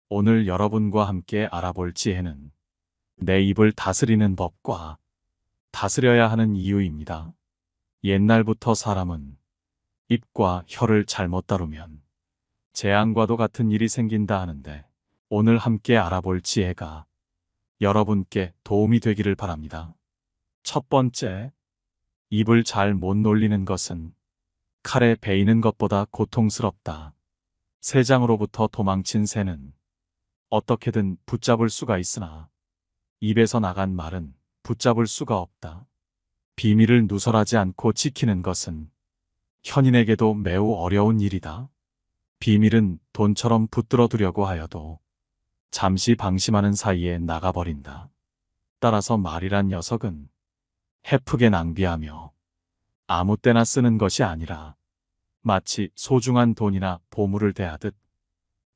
오늘 여러분과 함께 알아볼 지혜는 내 입을 다스리는 법과 다스려야 하는 이유입니다. 옛날부터 사람은 입과 혀를 잘못 다루면 재앙과도 같은 일이 생긴다 하는데 오늘 함께 알아볼 지혜가 여러분께 도움이 되기를 바랍니다. 첫 번째, 입을 잘 못 놀리는 것은 칼에 베이는 것보다 고통스럽다. 새장으로부터 도망친 새는 어떻게든 붙잡을 수가 있으나 입에서 나간 말은 붙잡을 수가 없다. 비밀을 누설하지 않고 지키는 것은 현인에게도 매우 어려운 일이다. 비밀은 돈처럼 붙들어 두려고 하여도 잠시 방심하는 사이에 나가버린다. 따라서 말이란 녀석은 헤프게 낭비하며 아무 때나 쓰는 것이 아니라 마치 소중한 돈이나 보물을 대하듯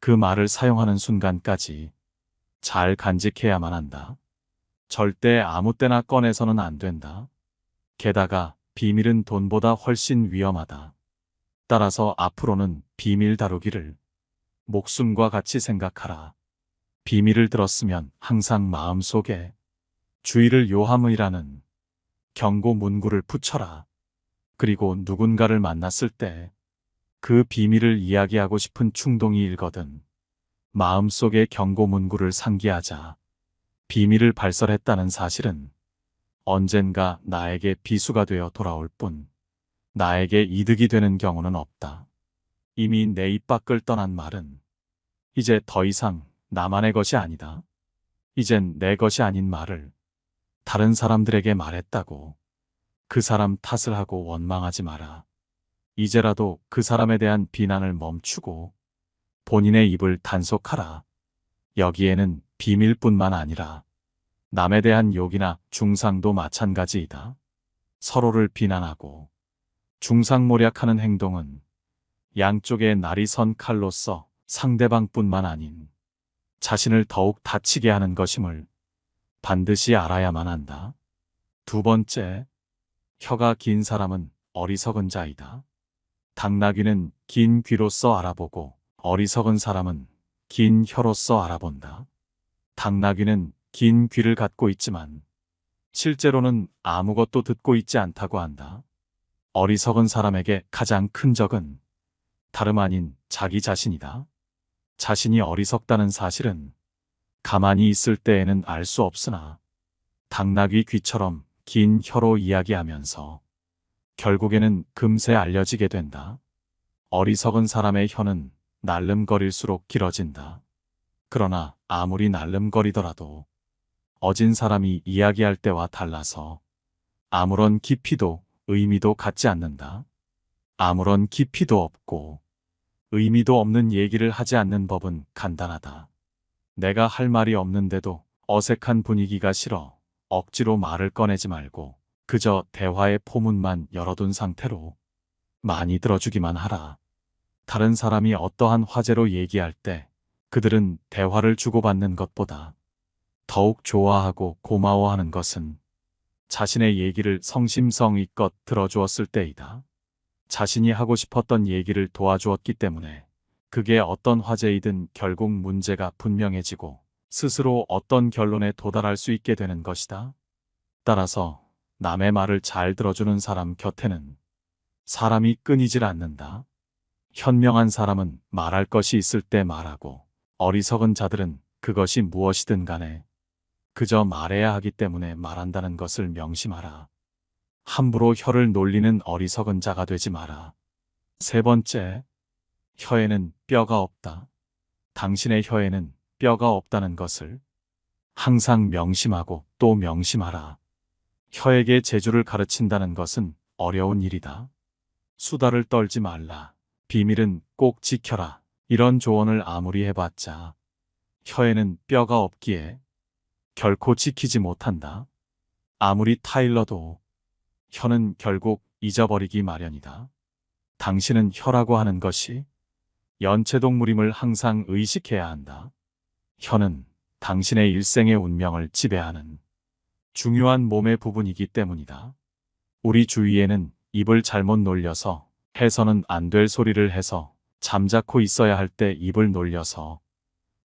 그 말을 사용하는 순간까지 잘 간직해야만 한다. 절대 아무 때나 꺼내서는 안 된다. 게다가 비밀은 돈보다 훨씬 위험하다. 따라서 앞으로는 비밀 다루기를 목숨과 같이 생각하라. 비밀을 들었으면 항상 마음속에 주의를 요함이라는 경고 문구를 붙여라. 그리고 누군가를 만났을 때 그 비밀을 이야기하고 싶은 충동이 일거든 마음속에 경고 문구를 상기하자. 비밀을 발설했다는 사실은 언젠가 나에게 비수가 되어 돌아올 뿐 나에게 이득이 되는 경우는 없다. 이미 내 입 밖을 떠난 말은 이제 더 이상 나만의 것이 아니다. 이젠 내 것이 아닌 말을 다른 사람들에게 말했다고 그 사람 탓을 하고 원망하지 마라. 이제라도 그 사람에 대한 비난을 멈추고 본인의 입을 단속하라. 여기에는 비밀뿐만 아니라 남에 대한 욕이나 중상도 마찬가지이다. 서로를 비난하고 중상모략하는 행동은 양쪽에 날이 선 칼로서 상대방뿐만 아닌 자신을 더욱 다치게 하는 것임을 반드시 알아야만 한다. 두 번째, 혀가 긴 사람은 어리석은 자이다. 당나귀는 긴 귀로써 알아보고 어리석은 사람은 긴 혀로써 알아본다. 당나귀는 긴 귀를 갖고 있지만 실제로는 아무것도 듣고 있지 않다고 한다. 어리석은 사람에게 가장 큰 적은 다름 아닌 자기 자신이다. 자신이 어리석다는 사실은 가만히 있을 때에는 알 수 없으나 당나귀 귀처럼 긴 혀로 이야기하면서 결국에는 금세 알려지게 된다. 어리석은 사람의 혀는 날름거릴수록 길어진다. 그러나 아무리 날름거리더라도 어진 사람이 이야기할 때와 달라서 아무런 깊이도 의미도 갖지 않는다. 아무런 깊이도 없고 의미도 없는 얘기를 하지 않는 법은 간단하다. 내가 할 말이 없는데도 어색한 분위기가 싫어 억지로 말을 꺼내지 말고 그저 대화의 포문만 열어둔 상태로 많이 들어주기만 하라. 다른 사람이 어떠한 화제로 얘기할 때 그들은 대화를 주고받는 것보다 더욱 좋아하고 고마워하는 것은 자신의 얘기를 성심성의껏 들어주었을 때이다. 자신이 하고 싶었던 얘기를 도와주었기 때문에 그게 어떤 화제이든 결국 문제가 분명해지고 스스로 어떤 결론에 도달할 수 있게 되는 것이다. 따라서 남의 말을 잘 들어주는 사람 곁에는 사람이 끊이질 않는다. 현명한 사람은 말할 것이 있을 때 말하고 어리석은 자들은 그것이 무엇이든 간에 그저 말해야 하기 때문에 말한다는 것을 명심하라. 함부로 혀를 놀리는 어리석은 자가 되지 마라. 세 번째, 혀에는 뼈가 없다. 당신의 혀에는 뼈가 없다는 것을 항상 명심하고 또 명심하라. 혀에게 재주를 가르친다는 것은 어려운 일이다. 수다를 떨지 말라. 비밀은 꼭 지켜라. 이런 조언을 아무리 해봤자 혀에는 뼈가 없기에 결코 지키지 못한다. 아무리 타일러도 혀는 결국 잊어버리기 마련이다. 당신은 혀라고 하는 것이 연체동물임을 항상 의식해야 한다. 혀는 당신의 일생의 운명을 지배하는 중요한 몸의 부분이기 때문이다. 우리 주위에는 입을 잘못 놀려서 해서는 안 될 소리를 해서 잠자코 있어야 할 때 입을 놀려서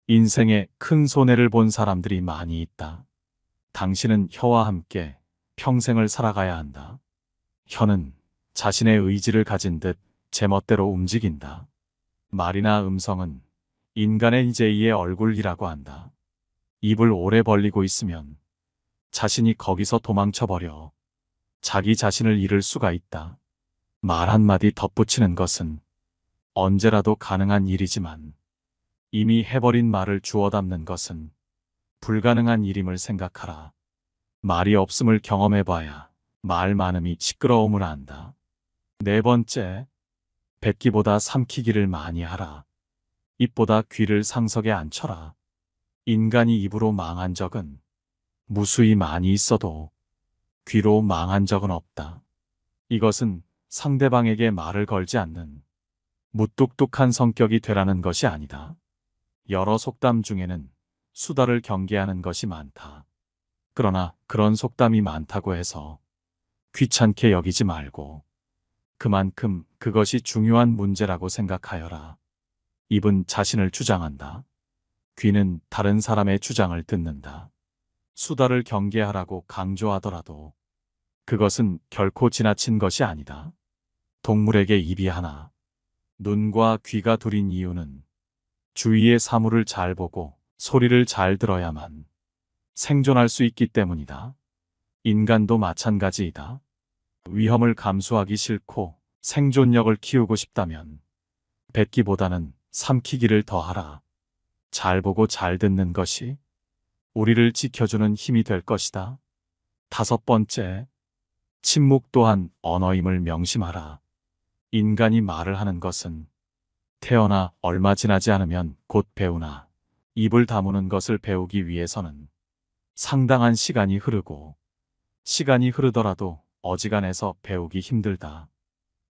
인생에 큰 손해를 본 사람들이 많이 있다. 당신은 혀와 함께 평생을 살아가야 한다. 혀는 자신의 의지를 가진 듯 제멋대로 움직인다. 말이나 음성은 인간의 제2의 얼굴이라고 한다. 입을 오래 벌리고 있으면 자신이 거기서 도망쳐버려 자기 자신을 잃을 수가 있다. 말 한마디 덧붙이는 것은 언제라도 가능한 일이지만 이미 해버린 말을 주워 담는 것은 불가능한 일임을 생각하라. 말이 없음을 경험해봐야 말 많음이 시끄러움을 안다. 네 번째, 뱉기보다 삼키기를 많이 하라. 입보다 귀를 상석에 앉혀라. 인간이 입으로 망한 적은 무수히 많이 있어도 귀로 망한 적은 없다. 이것은 상대방에게 말을 걸지 않는 무뚝뚝한 성격이 되라는 것이 아니다. 여러 속담 중에는 수다를 경계하는 것이 많다. 그러나 그런 속담이 많다고 해서 귀찮게 여기지 말고 그만큼 그것이 중요한 문제라고 생각하여라. 입은 자신을 주장한다. 귀는 다른 사람의 주장을 듣는다. 수다를 경계하라고 강조하더라도 그것은 결코 지나친 것이 아니다. 동물에게 입이 하나, 눈과 귀가 둘인 이유는 주위의 사물을 잘 보고 소리를 잘 들어야만 생존할 수 있기 때문이다. 인간도 마찬가지이다. 위험을 감수하기 싫고 생존력을 키우고 싶다면 뱉기보다는 삼키기를 더하라. 잘 보고 잘 듣는 것이 우리를 지켜주는 힘이 될 것이다. 다섯 번째, 침묵 또한 언어임을 명심하라. 인간이 말을 하는 것은 태어나 얼마 지나지 않으면 곧 배우나 입을 다무는 것을 배우기 위해서는 상당한 시간이 흐르고 시간이 흐르더라도 어지간해서 배우기 힘들다.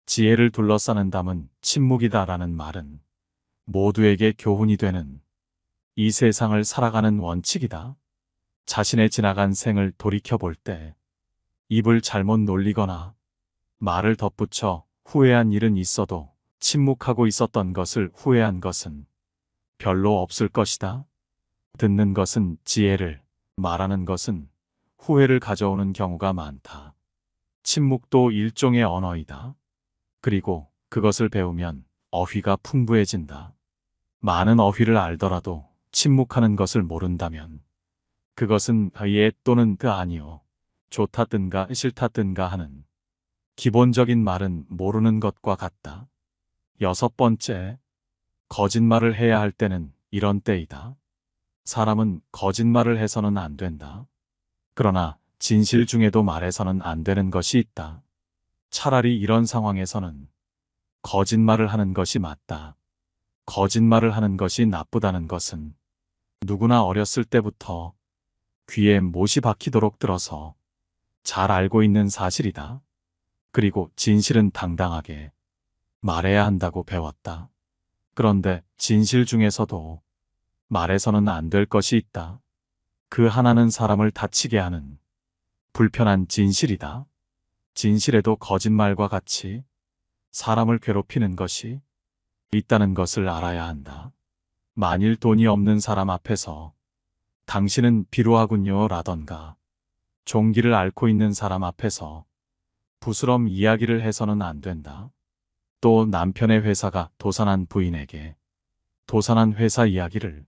지혜를 둘러싸는 담은 침묵이다라는 말은 모두에게 교훈이 되는 이 세상을 살아가는 원칙이다. 자신의 지나간 생을 돌이켜볼 때 입을 잘못 놀리거나 말을 덧붙여 후회한 일은 있어도 침묵하고 있었던 것을 후회한 것은 별로 없을 것이다. 듣는 것은 지혜를, 말하는 것은 후회를 가져오는 경우가 많다. 침묵도 일종의 언어이다. 그리고 그것을 배우면 어휘가 풍부해진다. 많은 어휘를 알더라도 침묵하는 것을 모른다면 그것은 예 또는 아니요, 좋다든가 싫다든가 하는 기본적인 말은 모르는 것과 같다. 여섯 번째, 거짓말을 해야 할 때는 이런 때이다. 사람은 거짓말을 해서는 안 된다. 그러나 진실 중에도 말해서는 안 되는 것이 있다. 차라리 이런 상황에서는 거짓말을 하는 것이 맞다. 거짓말을 하는 것이 나쁘다는 것은 누구나 어렸을 때부터 귀에 못이 박히도록 들어서 잘 알고 있는 사실이다. 그리고 진실은 당당하게 말해야 한다고 배웠다. 그런데 진실 중에서도 말해서는 안 될 것이 있다. 그 하나는 사람을 다치게 하는 불편한 진실이다. 진실에도 거짓말과 같이 사람을 괴롭히는 것이 있다는 것을 알아야 한다. 만일 돈이 없는 사람 앞에서 당신은 비루하군요 라던가 종기를 앓고 있는 사람 앞에서 부스럼 이야기를 해서는 안 된다. 또 남편의 회사가 도산한 부인에게 도산한 회사 이야기를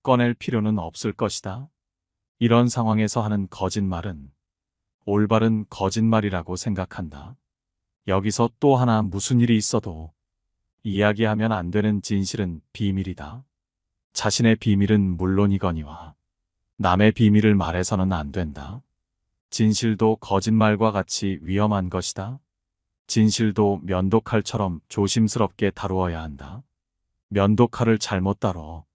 꺼낼 필요는 없을 것이다. 이런 상황에서 하는 거짓말은 올바른 거짓말이라고 생각한다. 여기서 또 하나 무슨 일이 있어도 이야기하면 안 되는 진실은 비밀이다. 자신의 비밀은 물론이거니와 남의 비밀을 말해서는 안 된다. 진실도 거짓말과 같이 위험한 것이다. 진실도 면도칼처럼 조심스럽게 다루어야 한다. 면도칼을 잘못 다뤄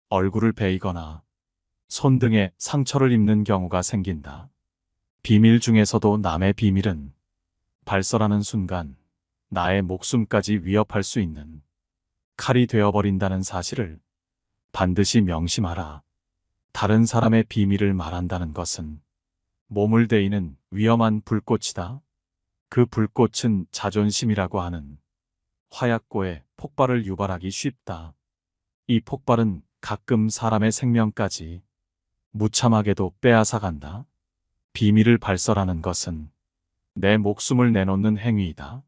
얼굴을 베이거나 손등에 상처를 입는 경우가 생긴다. 비밀 중에서도 남의 비밀은 발설하는 순간 나의 목숨까지 위협할 수 있는 칼이 되어버린다는 사실을 반드시 명심하라. 다른 사람의 비밀을 말한다는 것은 몸을 데이는 위험한 불꽃이다. 그 불꽃은 자존심이라고 하는 화약고에 폭발을 유발하기 쉽다. 이 폭발은 가끔 사람의 생명까지 무참하게도 빼앗아간다. 비밀을 발설하는 것은 내 목숨을 내놓는 행위이다.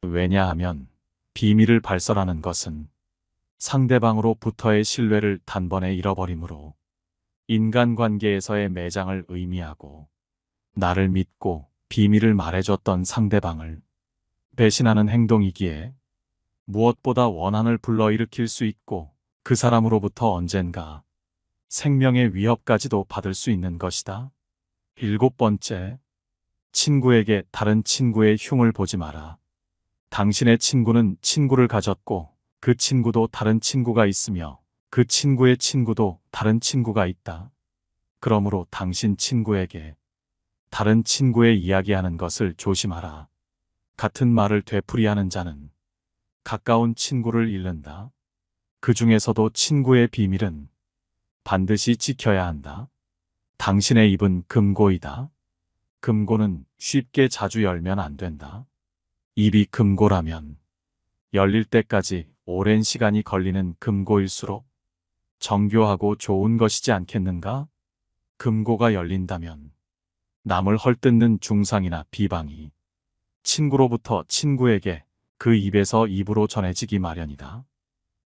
왜냐하면 비밀을 발설하는 것은 상대방으로부터의 신뢰를 단번에 잃어버리므로 인간관계에서의 매장을 의미하고 나를 믿고 비밀을 말해줬던 상대방을 배신하는 행동이기에 무엇보다 원한을 불러일으킬 수 있고 그 사람으로부터 언젠가 생명의 위협까지도 받을 수 있는 것이다. 7번째, 친구에게 다른 친구의 흉을 보지 마라. 당신의 친구는 친구를 가졌고 그 친구도 다른 친구가 있으며 그 친구의 친구도 다른 친구가 있다. 그러므로 당신 친구에게 다른 친구의 이야기하는 것을 조심하라. 같은 말을 되풀이하는 자는 가까운 친구를 잃는다. 그 중에서도 친구의 비밀은 반드시 지켜야 한다. 당신의 입은 금고이다. 금고는 쉽게 자주 열면 안 된다. 입이 금고라면 열릴 때까지 오랜 시간이 걸리는 금고일수록 정교하고 좋은 것이지 않겠는가? 금고가 열린다면 남을 헐뜯는 중상이나 비방이 친구로부터 친구에게 그 입에서 입으로 전해지기 마련이다.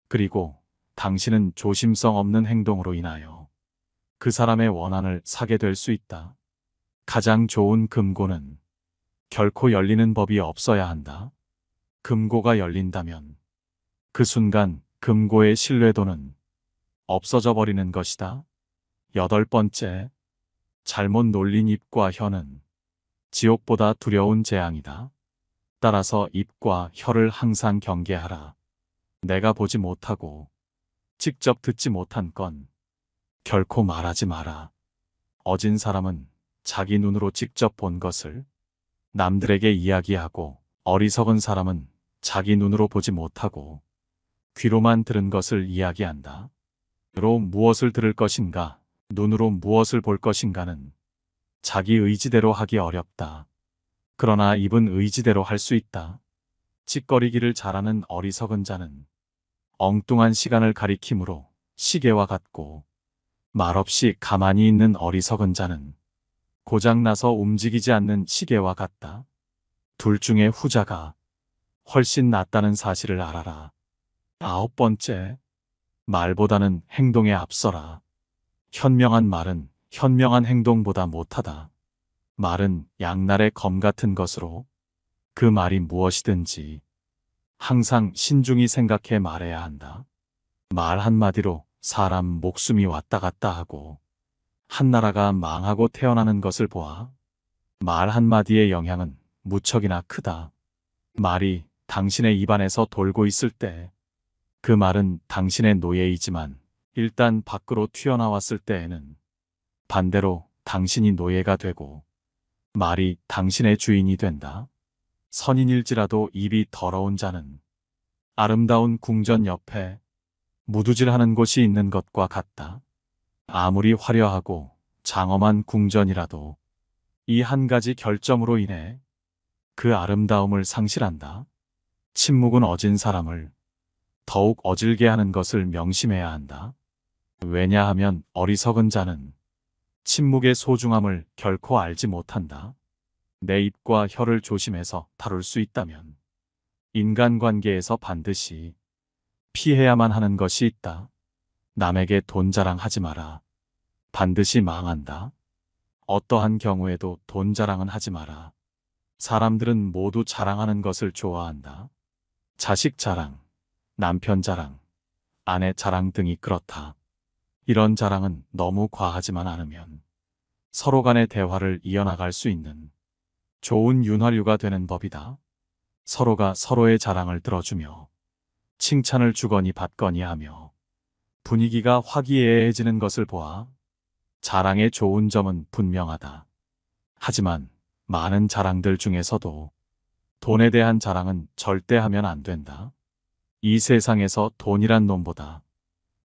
그리고 당신은 조심성 없는 행동으로 인하여 그 사람의 원한을 사게 될 수 있다. 가장 좋은 금고는 결코 열리는 법이 없어야 한다. 금고가 열린다면 그 순간 금고의 신뢰도는 없어져 버리는 것이다. 8번째, 잘못 놀린 입과 혀는 지옥보다 두려운 재앙이다. 따라서 입과 혀를 항상 경계하라. 내가 보지 못하고 직접 듣지 못한 건 결코 말하지 마라. 어진 사람은 자기 눈으로 직접 본 것을 남들에게 이야기하고 어리석은 사람은 자기 눈으로 보지 못하고 귀로만 들은 것을 이야기한다. 귀로 무엇을 들을 것인가, 눈으로 무엇을 볼 것인가는 자기 의지대로 하기 어렵다. 그러나 입은 의지대로 할 수 있다. 찌꺼리기를 잘하는 어리석은 자는 엉뚱한 시간을 가리킴으로 시계와 같고 말없이 가만히 있는 어리석은 자는 고장나서 움직이지 않는 시계와 같다. 둘 중에 후자가 훨씬 낫다는 사실을 알아라. 9번째, 말보다는 행동에 앞서라. 현명한 말은 현명한 행동보다 못하다. 말은 양날의 검 같은 것으로 그 말이 무엇이든지 항상 신중히 생각해 말해야 한다. 말 한마디로 사람 목숨이 왔다 갔다 하고 한 나라가 망하고 태어나는 것을 보아 말 한마디의 영향은 무척이나 크다. 말이 당신의 입안에서 돌고 있을 때 그 말은 당신의 노예이지만 일단 밖으로 튀어나왔을 때에는 반대로 당신이 노예가 되고 말이 당신의 주인이 된다. 선인일지라도 입이 더러운 자는 아름다운 궁전 옆에 무두질하는 곳이 있는 것과 같다. 아무리 화려하고 장엄한 궁전이라도 이 한 가지 결점으로 인해 그 아름다움을 상실한다. 침묵은 어진 사람을 더욱 어질게 하는 것을 명심해야 한다. 왜냐하면 어리석은 자는 침묵의 소중함을 결코 알지 못한다. 내 입과 혀를 조심해서 다룰 수 있다면 인간관계에서 반드시 피해야만 하는 것이 있다. 남에게 돈 자랑하지 마라. 반드시 망한다. 어떠한 경우에도 돈 자랑은 하지 마라. 사람들은 모두 자랑하는 것을 좋아한다. 자식 자랑, 남편 자랑, 아내 자랑 등이 그렇다. 이런 자랑은 너무 과하지만 않으면 서로 간의 대화를 이어나갈 수 있는 좋은 윤활유가 되는 법이다. 서로가 서로의 자랑을 들어주며 칭찬을 주거니 받거니 하며 분위기가 화기애애해지는 것을 보아 자랑의 좋은 점은 분명하다. 하지만 많은 자랑들 중에서도 돈에 대한 자랑은 절대 하면 안 된다. 이 세상에서 돈이란 놈보다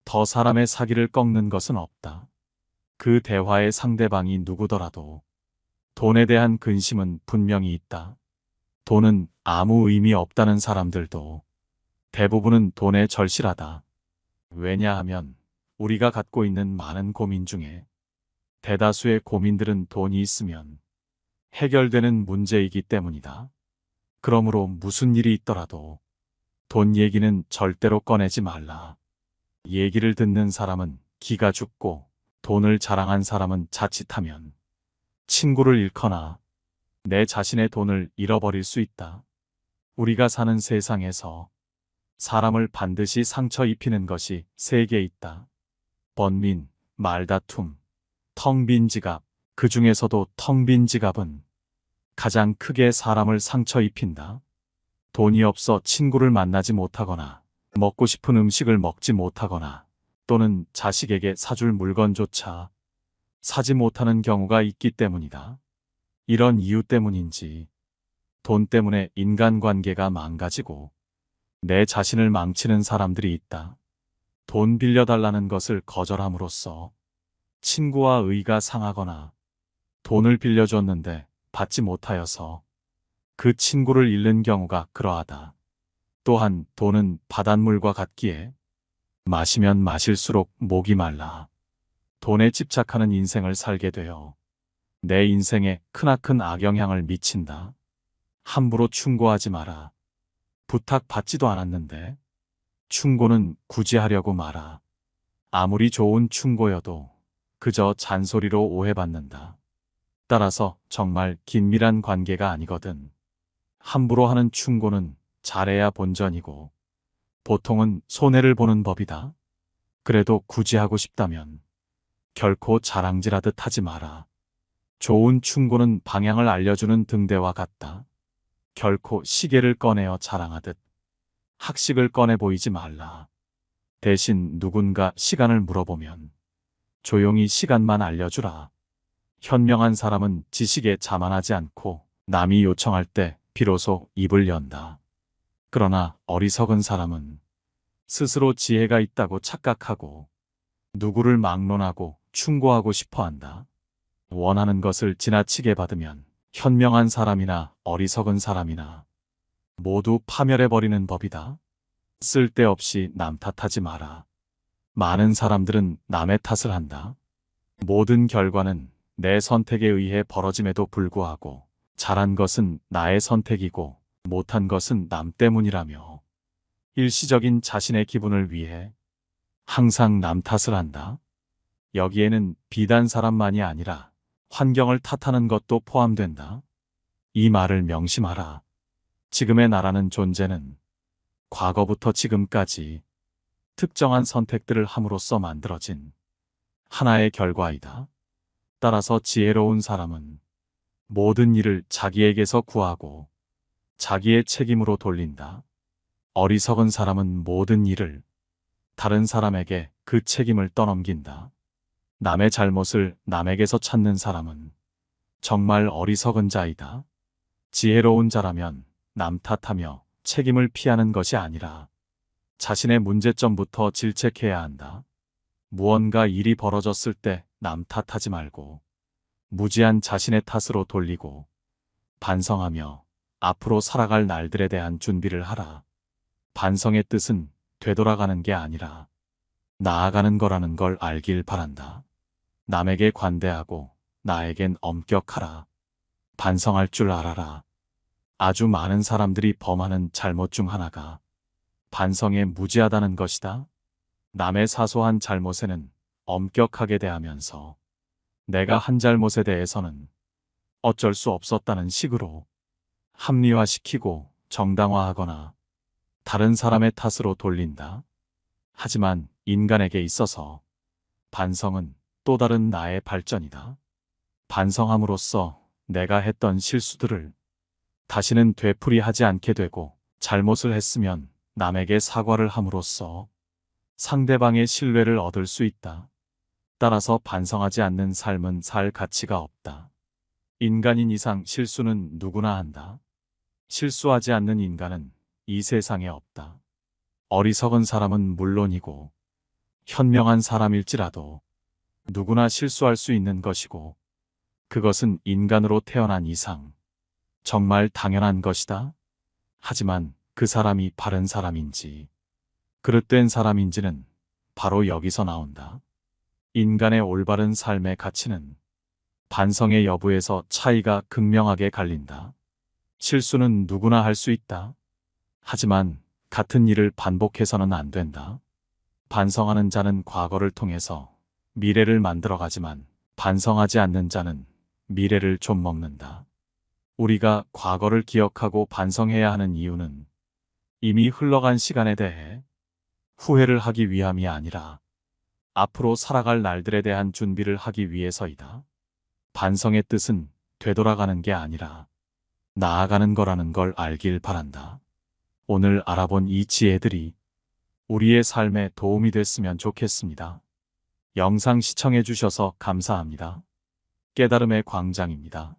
더 사람의 사기를 꺾는 것은 없다. 그 대화의 상대방이 누구더라도 돈에 대한 근심은 분명히 있다. 돈은 아무 의미 없다는 사람들도 대부분은 돈에 절실하다. 왜냐하면 우리가 갖고 있는 많은 고민 중에 대다수의 고민들은 돈이 있으면 해결되는 문제이기 때문이다. 그러므로 무슨 일이 있더라도 돈 얘기는 절대로 꺼내지 말라. 얘기를 듣는 사람은 기가 죽고 돈을 자랑한 사람은 자칫하면 친구를 잃거나 내 자신의 돈을 잃어버릴 수 있다. 우리가 사는 세상에서 사람을 반드시 상처 입히는 것이 세 개 있다. 번민, 말다툼, 텅 빈 지갑. 그 중에서도 텅 빈 지갑은 가장 크게 사람을 상처 입힌다. 돈이 없어 친구를 만나지 못하거나 먹고 싶은 음식을 먹지 못하거나 또는 자식에게 사줄 물건조차 사지 못하는 경우가 있기 때문이다. 이런 이유 때문인지 돈 때문에 인간관계가 망가지고 내 자신을 망치는 사람들이 있다. 돈 빌려달라는 것을 거절함으로써 친구와 의가 상하거나 돈을 빌려줬는데 받지 못하여서 그 친구를 잃는 경우가 그러하다. 또한 돈은 바닷물과 같기에 마시면 마실수록 목이 말라 돈에 집착하는 인생을 살게 되어 내 인생에 크나큰 악영향을 미친다. 함부로 충고하지 마라. 부탁받지도 않았는데 충고는 굳이 하려고 마라. 아무리 좋은 충고여도 그저 잔소리로 오해받는다. 따라서 정말 긴밀한 관계가 아니거든 함부로 하는 충고는 잘해야 본전이고 보통은 손해를 보는 법이다. 그래도 굳이 하고 싶다면 결코 자랑질하듯 하지 마라. 좋은 충고는 방향을 알려주는 등대와 같다. 결코 시계를 꺼내어 자랑하듯 학식을 꺼내 보이지 말라. 대신 누군가 시간을 물어보면 조용히 시간만 알려주라. 현명한 사람은 지식에 자만하지 않고 남이 요청할 때 비로소 입을 연다. 그러나 어리석은 사람은 스스로 지혜가 있다고 착각하고 누구를 막론하고 충고하고 싶어 한다. 원하는 것을 지나치게 받으면 현명한 사람이나 어리석은 사람이나 모두 파멸해버리는 법이다. 쓸데없이 남 탓하지 마라. 많은 사람들은 남의 탓을 한다. 모든 결과는 내 선택에 의해 벌어짐에도 불구하고 잘한 것은 나의 선택이고 못한 것은 남 때문이라며 일시적인 자신의 기분을 위해 항상 남 탓을 한다. 여기에는 비단 사람만이 아니라 환경을 탓하는 것도 포함된다. 이 말을 명심하라. 지금의 나라는 존재는 과거부터 지금까지 특정한 선택들을 함으로써 만들어진 하나의 결과이다. 따라서 지혜로운 사람은 모든 일을 자기에게서 구하고 자기의 책임으로 돌린다. 어리석은 사람은 모든 일을 다른 사람에게 그 책임을 떠넘긴다. 남의 잘못을 남에게서 찾는 사람은 정말 어리석은 자이다. 지혜로운 자라면 남 탓하며 책임을 피하는 것이 아니라 자신의 문제점부터 질책해야 한다. 무언가 일이 벌어졌을 때 남 탓하지 말고 무지한 자신의 탓으로 돌리고 반성하며 앞으로 살아갈 날들에 대한 준비를 하라. 반성의 뜻은 되돌아가는 게 아니라 나아가는 거라는 걸 알길 바란다. 남에게 관대하고 나에겐 엄격하라. 반성할 줄 알아라. 아주 많은 사람들이 범하는 잘못 중 하나가 반성에 무지하다는 것이다. 남의 사소한 잘못에는 엄격하게 대하면서 내가 한 잘못에 대해서는 어쩔 수 없었다는 식으로 합리화시키고 정당화하거나 다른 사람의 탓으로 돌린다. 하지만 인간에게 있어서 반성은 또 다른 나의 발전이다. 반성함으로써 내가 했던 실수들을 다시는 되풀이하지 않게 되고 잘못을 했으면 남에게 사과를 함으로써 상대방의 신뢰를 얻을 수 있다. 따라서 반성하지 않는 삶은 살 가치가 없다. 인간인 이상 실수는 누구나 한다. 실수하지 않는 인간은 이 세상에 없다. 어리석은 사람은 물론이고 현명한 사람일지라도 누구나 실수할 수 있는 것이고 그것은 인간으로 태어난 이상 정말 당연한 것이다. 하지만 그 사람이 바른 사람인지 그릇된 사람인지는 바로 여기서 나온다. 인간의 올바른 삶의 가치는 반성의 여부에서 차이가 극명하게 갈린다. 실수는 누구나 할 수 있다. 하지만 같은 일을 반복해서는 안 된다. 반성하는 자는 과거를 통해서 미래를 만들어가지만 반성하지 않는 자는 미래를 좀 먹는다. 우리가 과거를 기억하고 반성해야 하는 이유는 이미 흘러간 시간에 대해 후회를 하기 위함이 아니라 앞으로 살아갈 날들에 대한 준비를 하기 위해서이다. 반성의 뜻은 되돌아가는 게 아니라 나아가는 거라는 걸 알길 바란다. 오늘 알아본 이 지혜들이 우리의 삶에 도움이 됐으면 좋겠습니다. 영상 시청해 주셔서 감사합니다. 깨달음의 광장입니다.